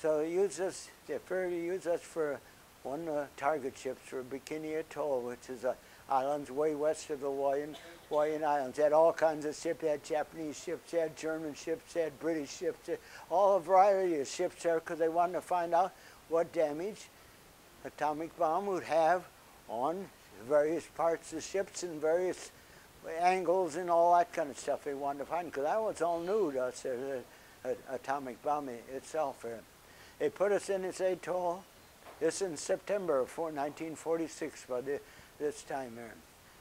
So they prefer to use us for one target ships for Bikini Atoll, which is islands way west of the Hawaiian Islands. They had all kinds of ships. They had Japanese ships, they had German ships, they had British ships, all a variety of ships there because they wanted to find out what damage atomic bomb would have on various parts of ships and various angles and all that kind of stuff they wanted to find, because that was all new to us, atomic bomb itself. They put us in this atoll, this in September of 1946, by this time there.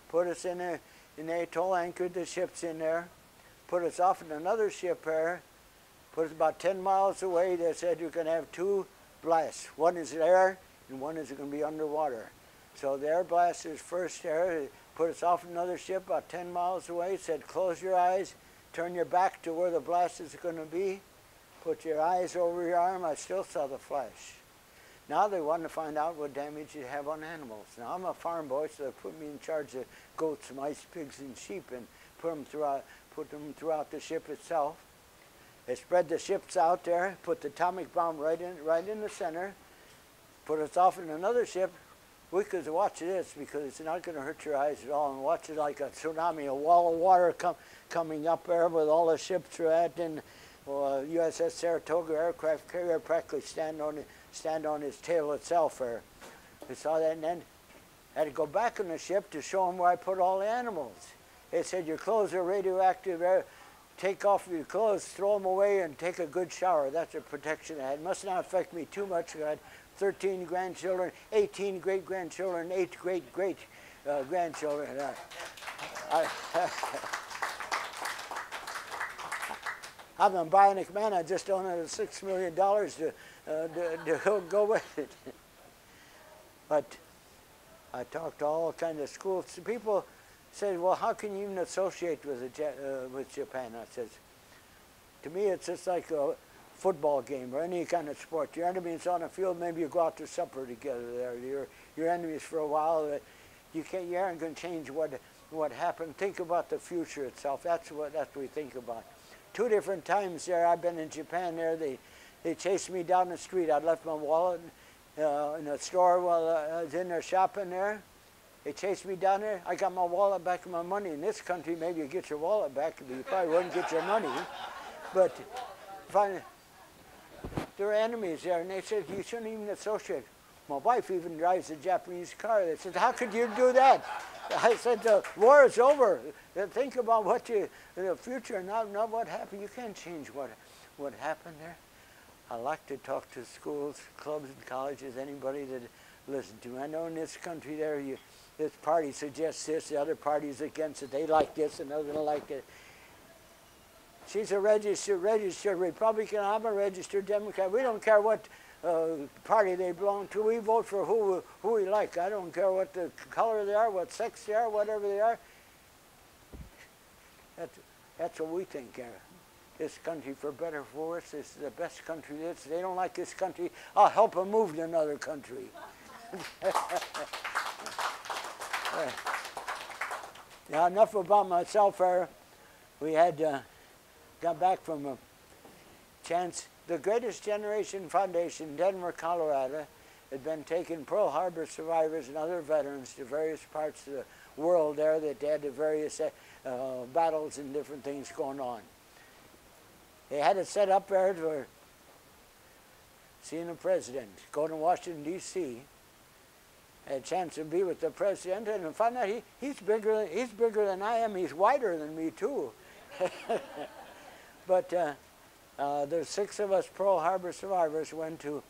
Put us in the atoll, anchored the ships in there, put us off in another ship there, put us about 10 miles away. They said you're going to have two blasts. One is air and one is going to be underwater. So the air blast is first there. They put us off another ship about 10 miles away, said close your eyes, turn your back to where the blast is going to be, put your eyes over your arm. I still saw the flash. Now they want to find out what damage you have on animals. Now I'm a farm boy, so they put me in charge of goats, mice, pigs, and sheep, and put them throughout the ship itself. They spread the ships out there, put the atomic bomb right in the center, put us off in another ship. We could watch this because it's not going to hurt your eyes at all, and watch it like a tsunami, a wall of water coming up there with all the ships are at, and USS Saratoga aircraft carrier practically stand on his tail itself there. We saw that, and then had to go back on the ship to show them where I put all the animals. They said, your clothes are radioactive there. Take off your clothes, throw them away, and take a good shower. That's the protection I had. It must not affect me too much. I had 13 grandchildren, 18 great-grandchildren, 8 great-great-grandchildren. I'm a bionic man. I just don't have $6 million to go with it. But I talked to all kinds of schools. People said, well, how can you even associate with Japan? I says, to me, it's just like a football game or any kind of sport. Your enemy's on the field, maybe you go out to supper together there. Your enemies for a while. You aren't going to change what happened. Think about the future itself. That's what we think about. 2 different times there, I've been in Japan there, they chased me down the street. I left my wallet in a store while I was in there shopping there. They chased me down there. I got my wallet back and my money. In this country, maybe you get your wallet back, but you probably wouldn't get your money. But finally, there were enemies there, and they said, you shouldn't even associate. My wife even drives a Japanese car. They said, how could you do that? I said, the war is over. Think about the future, not what happened. You can't change what happened there. I like to talk to schools, clubs, and colleges, anybody that listens to me. I know in this country there, this party suggests this, the other party's against it. They like this, and others don't like it. She's a registered Republican. I'm a registered Democrat. We don't care what party they belong to. We vote for who we like. I don't care what the color they are, what sex they are, whatever they are. That's what we think. This country, for better or for worse, is the best country. They don't like this country. I'll help them move to another country. Now, enough about myself there. We had got back from a chance. The Greatest Generation Foundation, Denver, Colorado, had been taking Pearl Harbor survivors and other veterans to various parts of the world there that they had the various battles and different things going on. They had it set up there for seeing the president, going to Washington, D.C., had a chance to be with the president, and found out he's bigger than I am. He's wider than me, too. But there's 6 of us Pearl Harbor survivors went to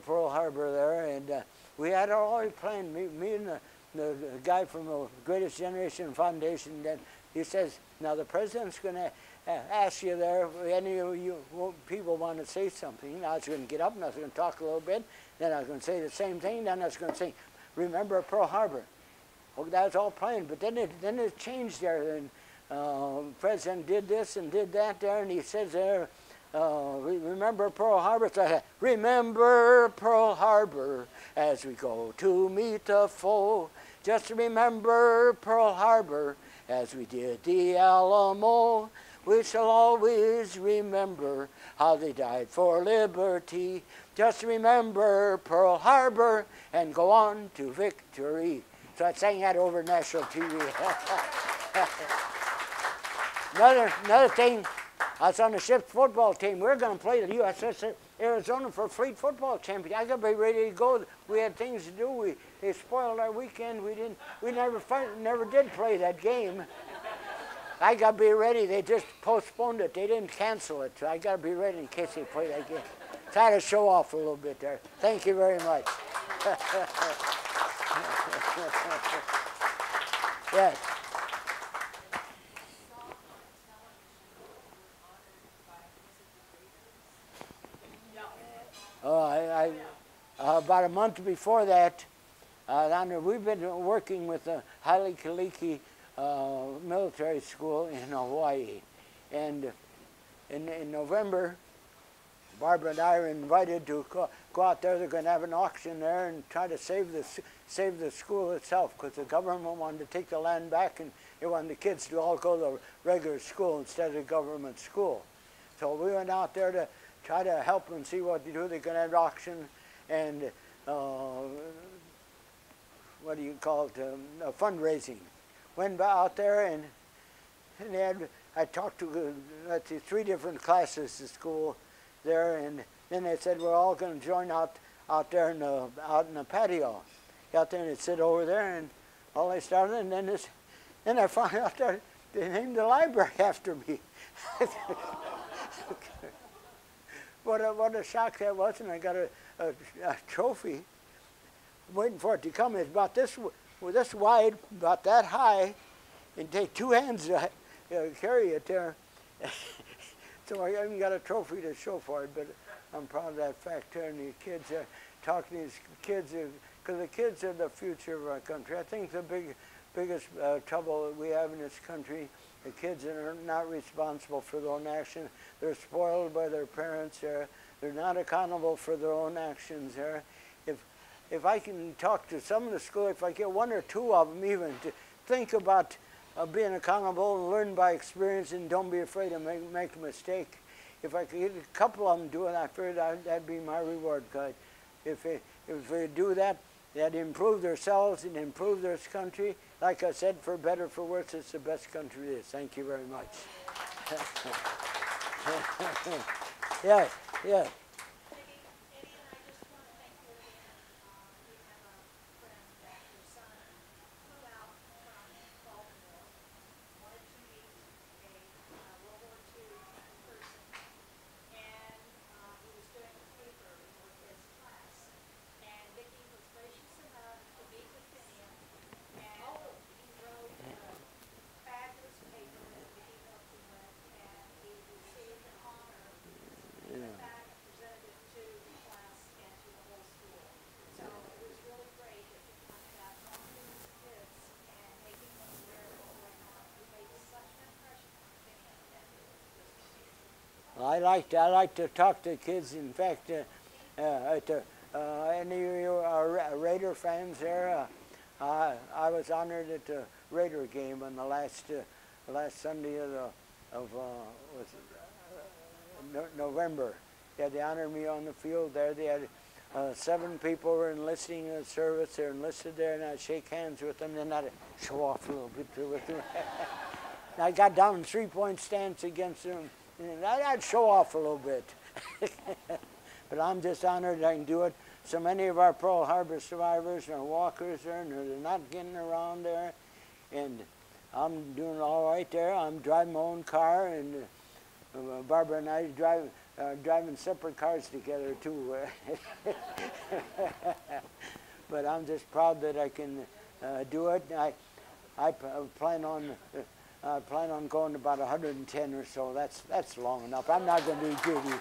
Pearl Harbor there, and we had already planned. Me and the guy from the Greatest Generation Foundation. Then he says, "Now the president's going to ask you there. Any of you people want to say something?" I was going to get up and I was going to talk a little bit. Then I was going to say the same thing. Then I was going to say, "Remember Pearl Harbor." Well, that was all planned. But then it changed there. And the president did this and did that there, and he says there, remember Pearl Harbor? So I said, remember Pearl Harbor as we go to meet the foe. Just remember Pearl Harbor as we did the Alamo. We shall always remember how they died for liberty. Just remember Pearl Harbor and go on to victory. So I sang that over national TV. Another thing, I was on the ship's football team. We were going to play the USS Arizona for fleet football champion. I got to be ready to go. We had things to do. They spoiled our weekend. We never did play that game. I got to be ready. They just postponed it. They didn't cancel it. So I got to be ready in case they play that game. So I had to show off a little bit there. Thank you very much. Yes. Oh, about a month before that, we've been working with the Haile Kaliki military school in Hawaii. And in November, Barbara and I are invited to go out there. They're going to have an auction there and try to save the school itself, because the government wanted to take the land back and they wanted the kids to all go to regular school instead of the government school. So we went out there to try to help them see what to do. They're going to have an auction and what do you call it, fundraising. Went out there and I talked to three different classes at school there, and then they said we're all going to join out there out in the patio. Out there and they'd sit over there, and all they started, and then I found out that they named the library after me. What a shock that was, and I got a trophy. I'm waiting for it to come. It's about this wide, about that high, and take two hands to carry it there. So I haven't got a trophy to show for it, but I'm proud of that fact there. And the kids, talking to these kids, because the kids are the future of our country. I think the biggest trouble that we have in this country, the kids that are not responsible for their own actions. They're spoiled by their parents. They're not accountable for their own actions. If I can talk to some of the school, if I get one or two of them even to think about being accountable and learn by experience and don't be afraid to make a mistake. If I could get a couple of them doing that, that'd be my reward. Cause if they do that, they'd improve themselves and improve their country. Like I said, for better, for worse, it's the best country it is. Thank you very much. Yeah, yeah. I like to talk to kids. In fact, any of you are Raider fans there? I was honored at the Raider game on the last Sunday of November. Yeah, they honored me on the field there. They had 7 people were enlisting in the service. They're enlisted there, and I'd shake hands with them. Then I'd show off a little bit with them. I got down in 3-point stance against them. And I'd show off a little bit. But I'm just honored I can do it. So many of our Pearl Harbor survivors are walkers there, and they're not getting around there. And I'm doing all right there. I'm driving my own car, and Barbara and I driving separate cars together too. But I'm just proud that I can do it. I plan on going about 110 or so. That's long enough. I'm not going to be greedy.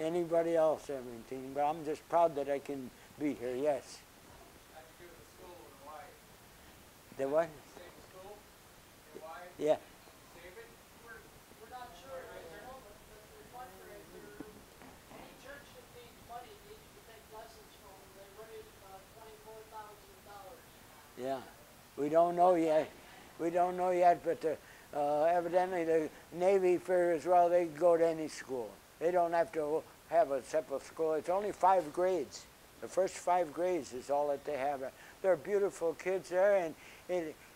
Anybody else have anything? But I'm just proud that I can be here. Yes. How'd you do with the school in Hawaii? The what? Save the school in Hawaii? Yeah. Save it? We're not sure at the moment, but the fundraiser, any church that needs money needs to take lessons from them. They raised about $24,000. Yeah. We don't know yet. We don't know yet, but evidently the Navy figures, well, they can go to any school. They don't have to have a separate school. It's only 5 grades. The first 5 grades is all that they have. They're beautiful kids there, and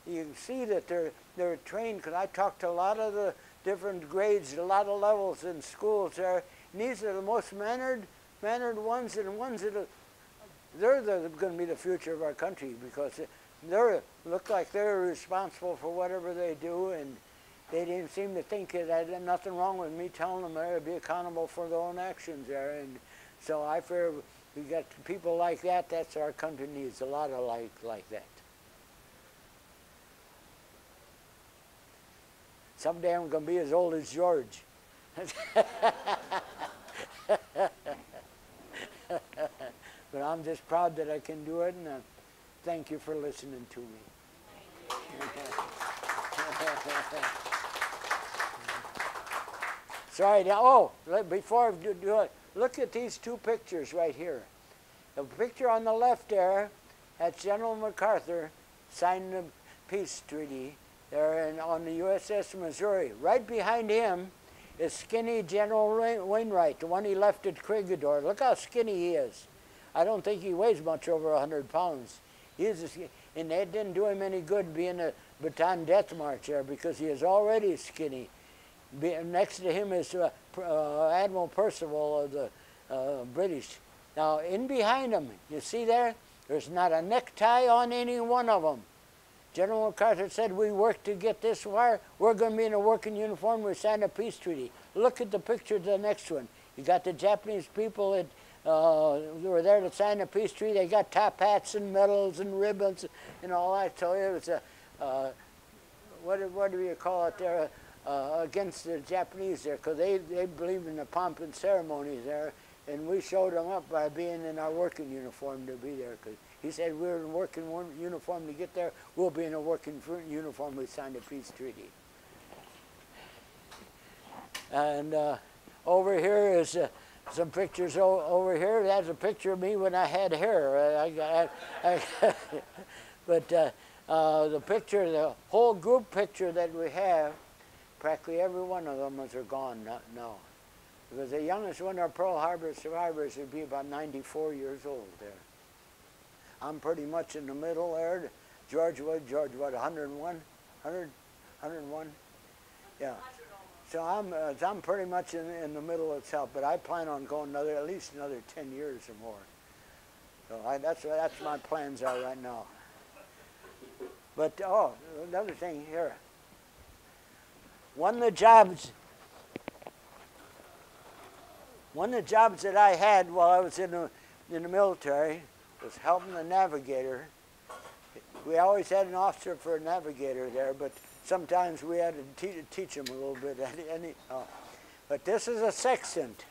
you can see that they're trained, because I talked to a lot of the different grades, a lot of levels in schools there. And these are the most mannered ones, and ones that they're going to be the future of our country, because they look like they're responsible for whatever they do, and they didn't seem to think that there's nothing wrong with me telling them they're to be accountable for their own actions there. And so I fear we got people like that. That's our country needs, a lot of like that. Someday I'm going to be as old as George. But I'm just proud that I can do it, and thank you for listening to me. Sorry, now, before I do it, look at these 2 pictures right here. The picture on the left there, that's General MacArthur signing the peace treaty there on the USS Missouri. Right behind him is skinny General Wainwright, the one he left at Corregidor. Look how skinny he is. I don't think he weighs much over 100 pounds. And that didn't do him any good being a Bataan Death March there, because he is already skinny. Next to him is Admiral Percival of the British. Now, in behind him, you see there, there's not a necktie on any one of them. General MacArthur said, we worked to get this far. We're going to be in a working uniform. We signed a peace treaty. Look at the picture of the next one. You got the Japanese people that were there to sign the peace treaty. They got top hats and medals and ribbons and all that. So it was a, what do you call it there, against the Japanese there, because they believe in the pomp and ceremonies there. And we showed them up by being in our working uniform to be there. Because he said, we're in working uniform to get there. We'll be in a working uniform. We signed a peace treaty. And over here is some pictures over here. That's a picture of me when I had hair. But the picture, the whole group picture that we have, practically every one of them are gone now. Because the youngest one of Pearl Harbor survivors would be about 94 years old there. I'm pretty much in the middle there. George, what, 101? 101? Yeah. So I'm pretty much in the middle itself, but I plan on going at least another 10 years or more. So that's my plans are right now. But, another thing here. One of the jobs that I had while I was in the military was helping the navigator. We always had an officer for a navigator there, but sometimes we had to teach him a little bit. But this is a sextant.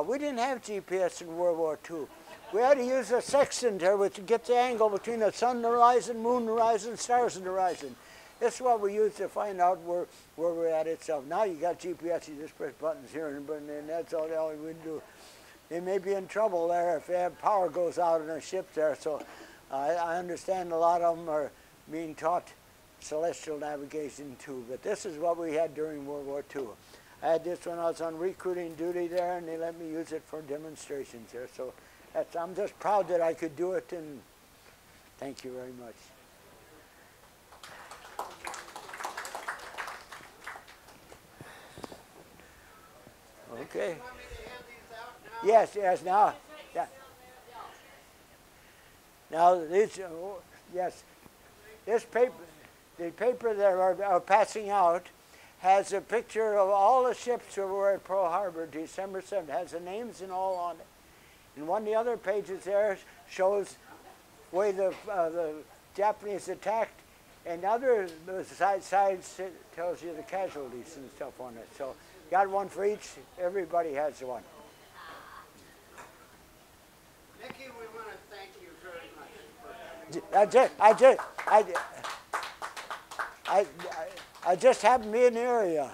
We didn't have GPS in World War II. We had to use a sextant here, which gets the angle between the sun horizon, moon horizon, stars in the horizon. This is what we use to find out where we're at itself. Now you got GPS, you just press buttons here, and that's all we do. They may be in trouble there if power goes out in a ship there. So I understand a lot of them are being taught celestial navigation too. But this is what we had during World War II. I had this when I was on recruiting duty there, and they let me use it for demonstrations there. So I'm just proud that I could do it, and thank you very much. Okay. You want me to hand these out now? Yes, now. Yeah. Now this, yes, this paper, the paper that are passing out has a picture of all the ships that were at Pearl Harbor, December 7th. Has the names and all on it. And one of the other pages there shows where the Japanese attacked, and the side tells you the casualties and stuff on it. So got one for each. Everybody has one. Mickey, we want to thank you very much. I just happened to be in the area.